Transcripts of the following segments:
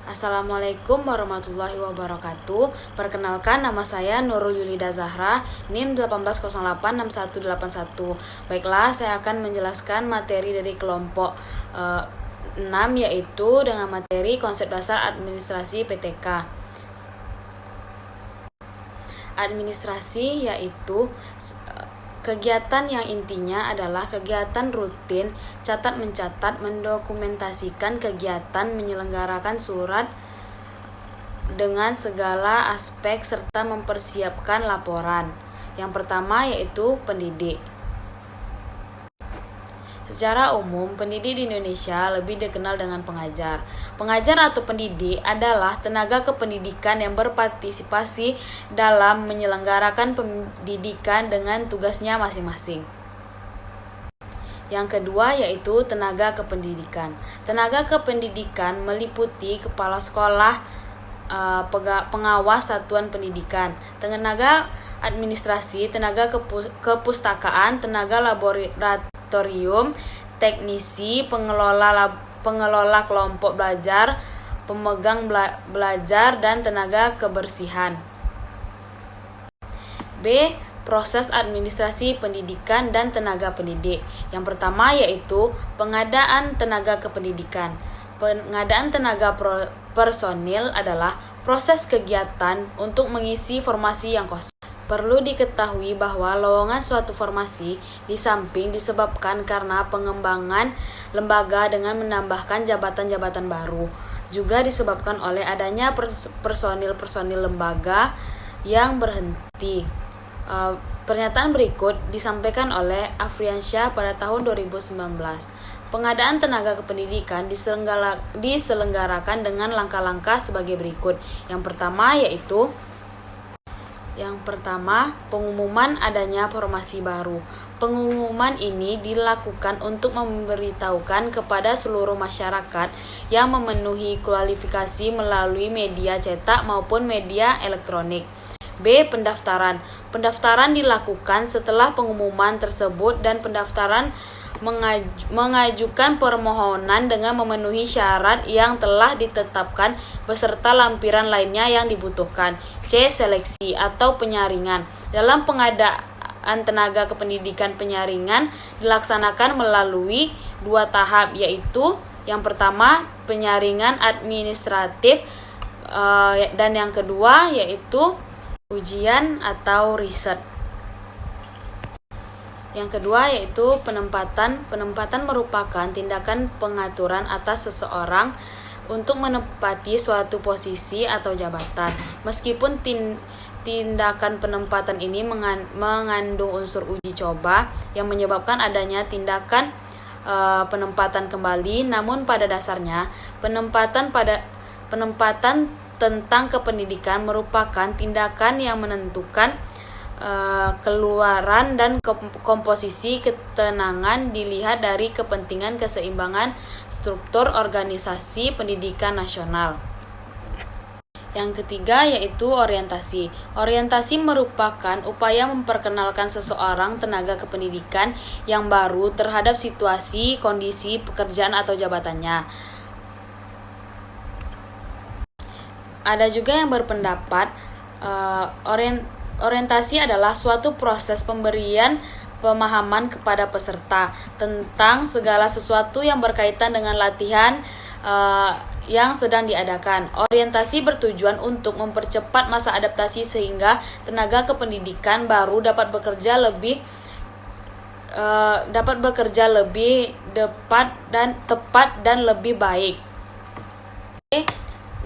Assalamualaikum warahmatullahi wabarakatuh. Perkenalkan, nama saya Nurul Yulida Zahra, NIM 18086181. Baiklah, saya akan menjelaskan materi dari kelompok 6, yaitu dengan materi konsep dasar administrasi PTK. Administrasi yaitu kegiatan yang intinya adalah kegiatan rutin, catat-mencatat, mendokumentasikan kegiatan, menyelenggarakan surat dengan segala aspek serta mempersiapkan laporan. Yang pertama yaitu pendidik. Secara umum, pendidik di Indonesia lebih dikenal dengan pengajar. Pengajar atau pendidik adalah tenaga kependidikan yang berpartisipasi dalam menyelenggarakan pendidikan dengan tugasnya masing-masing. Yang kedua yaitu tenaga kependidikan. Tenaga kependidikan meliputi kepala sekolah, pengawas satuan pendidikan, tenaga administrasi, tenaga kepustakaan, tenaga laboratorium, teknisi, pengelola kelompok belajar, pemegang belajar, dan tenaga kebersihan. B. Proses administrasi pendidikan dan tenaga pendidik. Yang pertama yaitu pengadaan tenaga kependidikan. Pengadaan tenaga personil adalah proses kegiatan untuk mengisi formasi yang kosong. Perlu diketahui bahwa lowongan suatu formasi di samping disebabkan karena pengembangan lembaga dengan menambahkan jabatan-jabatan baru, juga disebabkan oleh adanya personil lembaga yang berhenti. Pernyataan berikut disampaikan oleh Afriansyah pada tahun 2019. Pengadaan tenaga kependidikan diselenggarakan dengan langkah-langkah sebagai berikut. Yang pertama, pengumuman adanya formasi baru. Pengumuman ini dilakukan untuk memberitahukan kepada seluruh masyarakat yang memenuhi kualifikasi melalui media cetak maupun media elektronik. B. Pendaftaran. Pendaftaran dilakukan setelah pengumuman tersebut dan pendaftaran mengajukan permohonan dengan memenuhi syarat yang telah ditetapkan beserta lampiran lainnya yang dibutuhkan. C. Seleksi atau penyaringan. Dalam pengadaan tenaga kependidikan, penyaringan dilaksanakan melalui 2 tahap, yaitu yang pertama penyaringan administratif dan yang kedua yaitu ujian atau riset. Yang kedua yaitu penempatan. Penempatan merupakan tindakan pengaturan atas seseorang untuk menempati suatu posisi atau jabatan. Meskipun tindakan penempatan ini mengandung unsur uji coba yang menyebabkan adanya tindakan penempatan kembali, namun pada dasarnya penempatan tentang kependidikan merupakan tindakan yang menentukan keluaran dan komposisi ketenangan dilihat dari kepentingan keseimbangan struktur organisasi pendidikan nasional. Yang ketiga yaitu orientasi. Orientasi merupakan upaya memperkenalkan seseorang tenaga kependidikan yang baru terhadap situasi, kondisi, pekerjaan atau jabatannya. Ada juga yang berpendapat orientasi adalah suatu proses pemberian pemahaman kepada peserta tentang segala sesuatu yang berkaitan dengan latihan yang sedang diadakan. Orientasi bertujuan untuk mempercepat masa adaptasi sehingga tenaga kependidikan baru dapat bekerja lebih tepat dan lebih baik.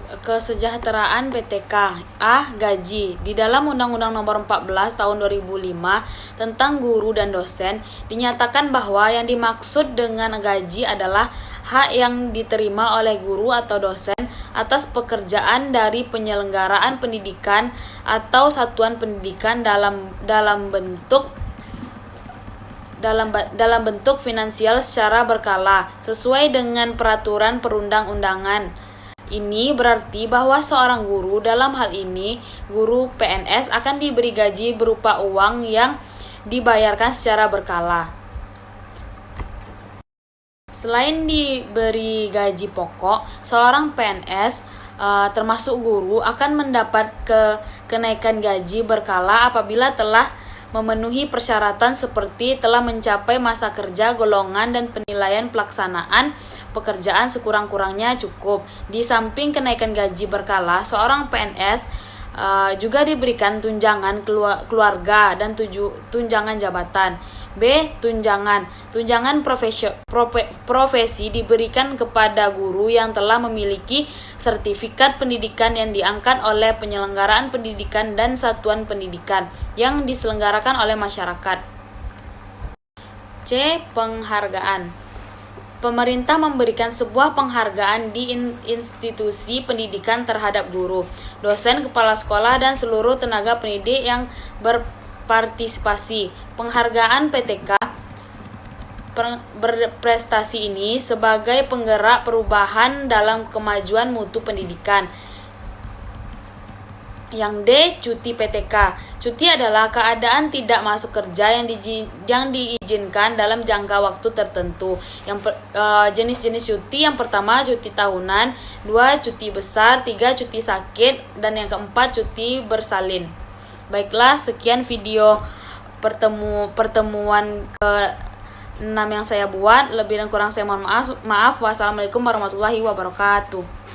Kesejahteraan PTK. A. Gaji. Di dalam Undang-Undang Nomor 14 Tahun 2005 tentang guru dan dosen dinyatakan bahwa yang dimaksud dengan gaji adalah hak yang diterima oleh guru atau dosen atas pekerjaan dari penyelenggaraan pendidikan atau satuan pendidikan dalam bentuk finansial secara berkala sesuai dengan peraturan perundang-undangan. Ini berarti bahwa seorang guru, dalam hal ini guru PNS, akan diberi gaji berupa uang yang dibayarkan secara berkala. Selain diberi gaji pokok, seorang PNS termasuk guru akan mendapat kenaikan gaji berkala apabila telah memenuhi persyaratan seperti telah mencapai masa kerja, golongan, dan penilaian pelaksanaan pekerjaan sekurang-kurangnya cukup. Di samping kenaikan gaji berkala, seorang PNS juga diberikan tunjangan keluarga dan tunjangan jabatan. B. Tunjangan profesi diberikan kepada guru yang telah memiliki sertifikat pendidikan yang diangkat oleh penyelenggaraan pendidikan dan satuan pendidikan yang diselenggarakan oleh masyarakat. C. Penghargaan. Pemerintah memberikan sebuah penghargaan di institusi pendidikan terhadap guru, dosen, kepala sekolah, dan seluruh tenaga pendidik yang berpartisipasi. Penghargaan PTK berprestasi ini sebagai penggerak perubahan dalam kemajuan mutu pendidikan. Yang D. Cuti PTK. Cuti adalah keadaan tidak masuk kerja yang diizinkan dalam jangka waktu tertentu. Jenis-jenis cuti yang pertama cuti tahunan, 2 cuti besar, 3 cuti sakit, dan yang keempat cuti bersalin. Baiklah, sekian video pertemuan ke-6 yang saya buat. Lebih dan kurang saya mohon maaf. Wassalamualaikum warahmatullahi wabarakatuh.